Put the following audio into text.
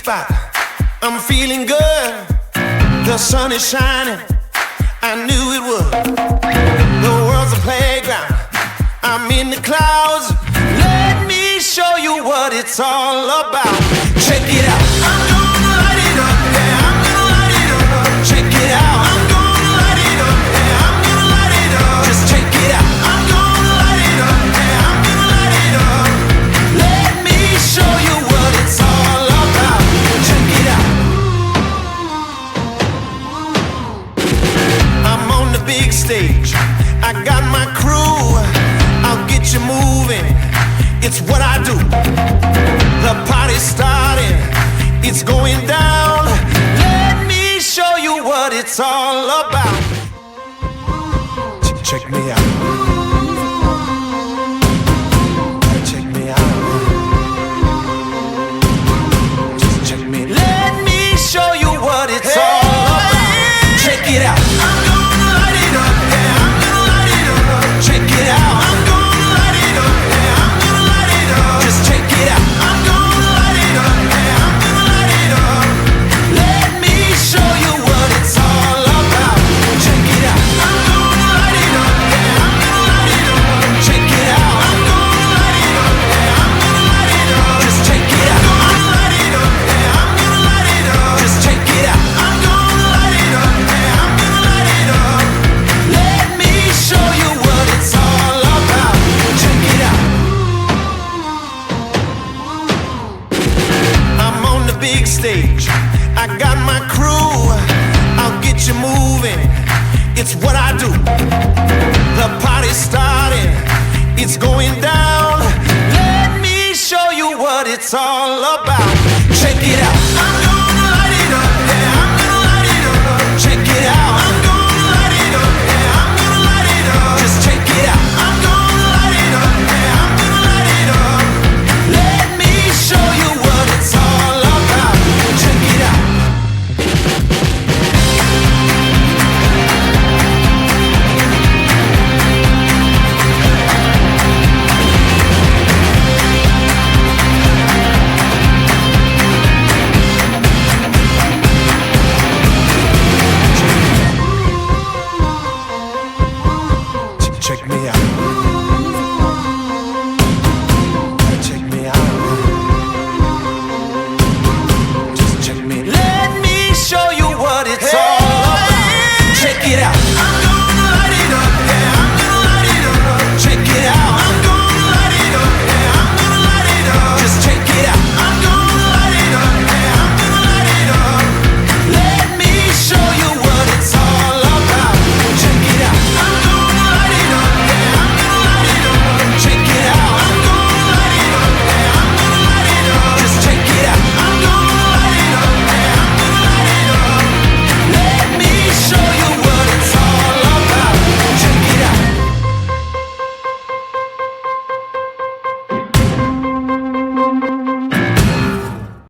spot. I'm feeling good. The sun is shining. I knew it would. The world's a playground. I'm in the clouds. Let me show you what it's all about. Check it out. I'm gonna light it up. Yeah, I'm gonna light it up. Check it out. I'm gonna light it up. Yeah, I'm gonna light it up. Just check it out. I'm gonna light it up. Yeah, I'm gonna light it up. Let me show you what it's all about. Check it out. I'm on the big stage. I got my crew. I'll get you moving. It's what I do. The party's starting. It's going down. Let me show you what it's all about. Check me out. Check me out. Just check me. Let me show you what it's all about. Check it out. I'm gonna light it up. Yeah, I'm gonna light it up. Check it out. I'm gonna light it up. Yeah, I'm gonna light it up. Just check it out. I'm gonna light it up. Yeah, I'm gonna light it up. Let me show you what it's all about. Check it out. I'm gonna light it up. Yeah, I'm gonna light it up. Check it out. I'm gonna light it up. Yeah, I'm gonna light it up. Just check it out. I'm gonna light it up. Yeah, I'm gonna light it up. Just check it out. I'm gonna light it up. Yeah, I'm gonna light it up. Let me show you what it's all about. Check it out. I'm on the big stage. I got my crew. I'll get you moving. It's what